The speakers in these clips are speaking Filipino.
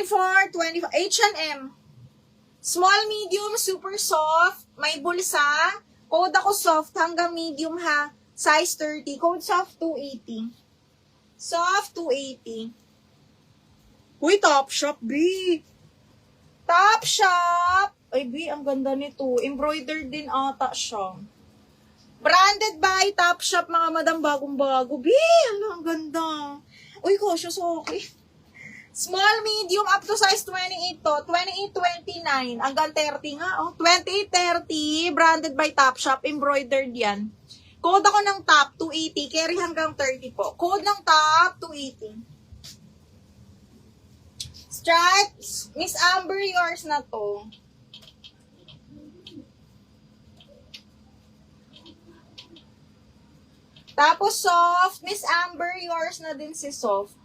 24, 25, H&M. Small, medium, super soft. May bulsa. Code ako soft hanggang medium ha. Size 30. Code soft 280. Soft 280. Uy, Topshop, B. Topshop. Ay, B, ang ganda nito. Embroidered din ata siya. Branded by Topshop, mga madam, bagong-bago. B, ang ganda. Uy, cautious okay. Small, medium, up to size 28 to. 28, 29. Hanggang 30 nga, oh. 28, 30. Branded by Topshop. Embroidered yan. Code ako ng top, 280. Carry hanggang 30 po. Code ng top, 280. Stripes. Miss Amber, yours na to. Tapos soft. Miss Amber, yours na din si soft.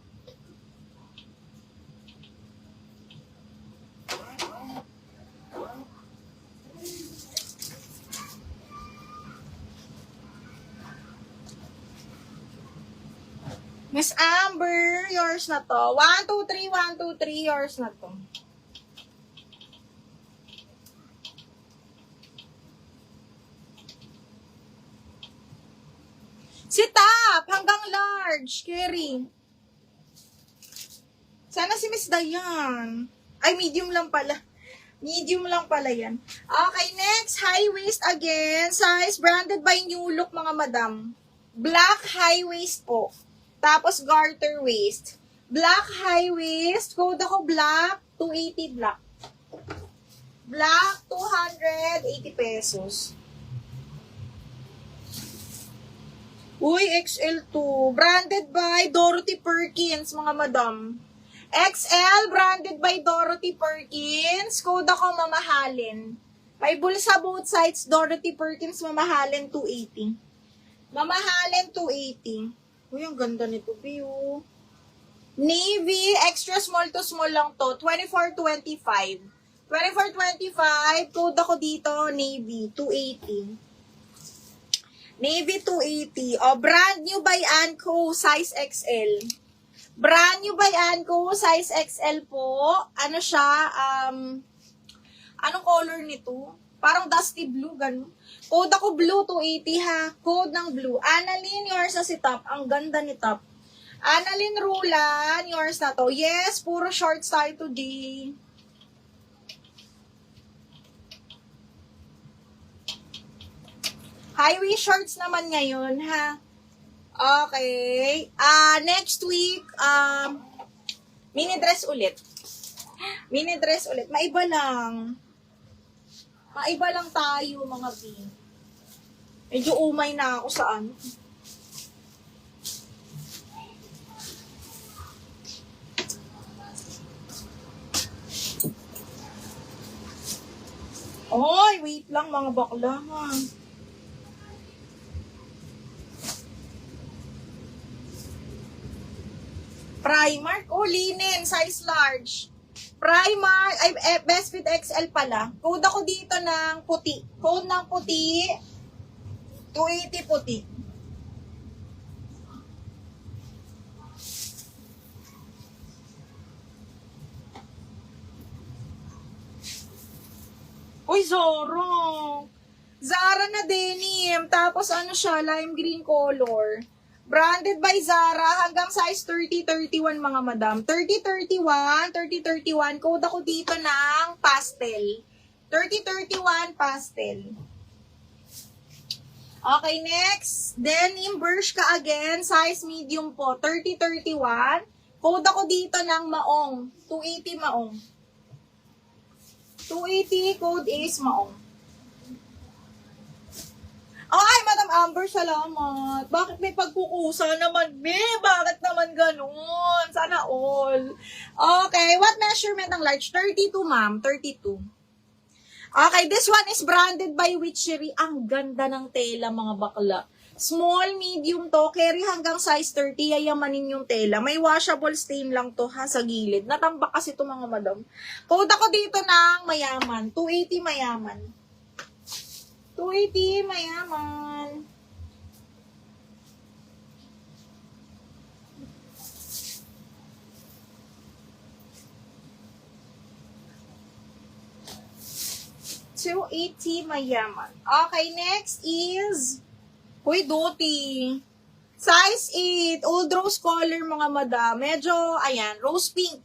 Miss Amber, yours na to. 1, 2, 3, 1, 2, 3, yours na to. Si top, hanggang large, carry. Sana si Miss Dayan. Ay, medium lang pala. Medium lang pala yan. Okay, next, high waist again. Size branded by New Look, mga madam. Black high waist po. Tapos garter waist. Black high waist. Code ako black. 280 black. Black, 280 pesos. Uy, XL2. Branded by Dorothy Perkins, mga madam. XL, branded by Dorothy Perkins. Code ako mamahalin. May bulsa both sides. Dorothy Perkins, mamahalin 280. Mamahalin 280. Uy, ang ganda nito, Pio. Navy, extra small to small lang to. 24.25. 24.25. Code ako dito, Navy, 280. Navy 280. O, brand new by Anco, size XL. Brand new by Anco, size XL po. Ano siya? Anong color nito? Parang dusty blue, ganun. Code ako blue, 280 ha. Code ng blue. Annalyn, yours na si top. Ang ganda ni top. Annalyn Rulan, yours na to. Yes, puro shorts tayo today. Highway shorts naman ngayon, ha? Okay. Next week, mini dress ulit. Mini dress ulit. Maiba lang. Maiba lang tayo, mga B. Medyo umay na ako sa ano. Oy, wait lang mga bakla, ha. Primark. Oh, linen. Size large. Primark. Ay, Best Fit XL pala. Code ako dito ng puti. Code ng puti. 280 puti. Uy, Zara. Zara na denim. Tapos ano siya, lime green color. Branded by Zara, hanggang size 30, 31 mga madam. 30, 31, 30, 31. Code ako dito ng pastel. 30, 31, pastel. Okay, next. Denim Bershka again, size medium po. 30, 31. Code ako dito ng maong. 280 maong. 280, code is maong. Ay, Madam Amber, salamat. Bakit may pagkukusa naman, be? Bakit naman ganun? Sana all. Okay, what measurement ng large? 32, ma'am. 32. Okay, this one is branded by Witchery. Ang ganda ng tela, mga bakla. Small, medium to. Carry hanggang size 30. Yayamanin yung tela. May washable stain lang to, ha, sa gilid. Natambak kasi to, mga madam. Code ako dito ng mayaman. 280 mayaman. 280, mayaman. 280, mayaman. Okay, next is, uy, Doti. Size 8, old rose color, mga madam. Medyo, ayan, rose pink.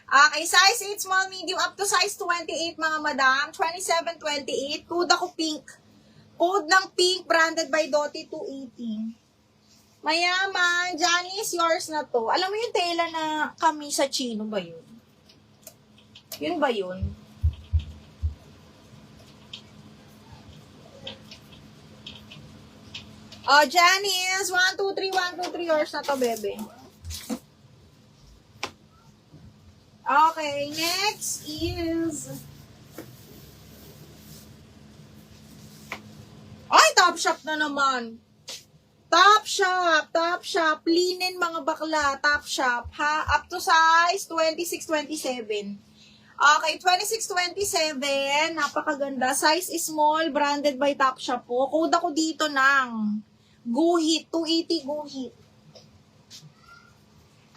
Okay, size 8, small, medium, up to size 28, mga madam. 27, 28. Code ako pink. Code ng pink, branded by Doti, 280. Mayaman, Janice, yours na to. Alam mo yung tela na kami sa chino ba yun? Yun ba yun? Oh, Janice, 1, 2, 3, 1, 2, 3, yours na to, bebe. Okay, next is... Ay, Top Shop na naman. Top Shop, linen mga bakla, Top Shop, ha? Up to size 26, 27. Okay, 26, 27, napakaganda. Size is small, branded by Top Shop po. Code ako dito ng Guhit, 280 Guhit.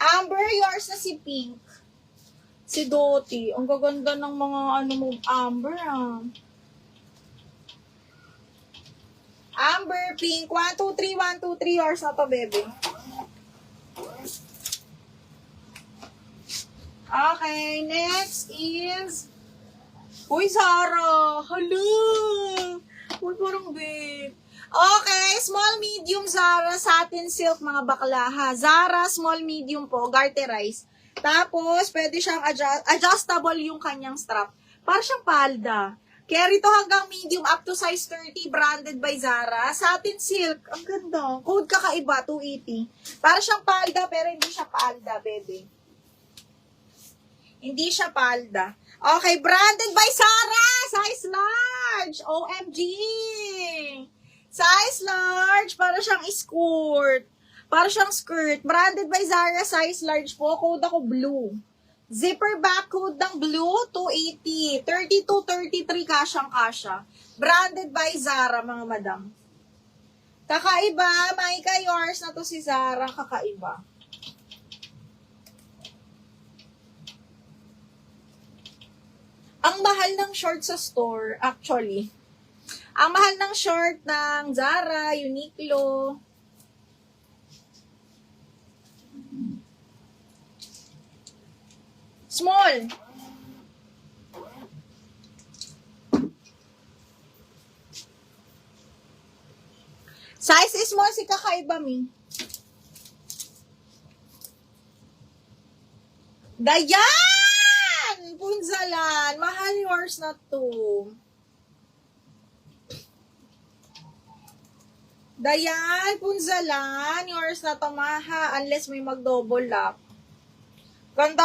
Amber, yours na si Pink. Si Doti. Ang gaganda ng mga ano mo, Amber, ah. Amber, Pink, 1, 2, 3, 1, 2, 3, yours na to, bebe. Okay, next is... Uy, Zara! Hala! Uy, parang babe. Okay, small, medium, Zara, satin silk, mga bakla, ha. Zara, small, medium po, garterize. Tapos, pwede siyang adjustable yung kanyang strap. Para siyang palda. Carry to hanggang medium up to size 30, branded by Zara. Satin silk, ang ganda. Code kakaiba, 280. Para siyang palda, pero hindi siya palda, bebe. Hindi siya palda. Okay, branded by Zara! Size large! OMG! Size large, para siyang skirt. Para siyang skirt. Branded by Zara, size large po. Code ako blue. Zipper back, code ng blue, 280. 32, 33, kasyang-kasya. Branded by Zara, mga madam. Kakaiba, Maika, yours na to si Zara, kakaiba. Ang mahal ng short sa store, actually. Ang mahal ng short ng Zara, Uniqlo. Small. Size is small, si kakaiba, mi. Dayan! Punzalan. Mahal, yours na to. Dayan, Punzalan. Yours na to, maha. Unless may mag-double lock. Ganda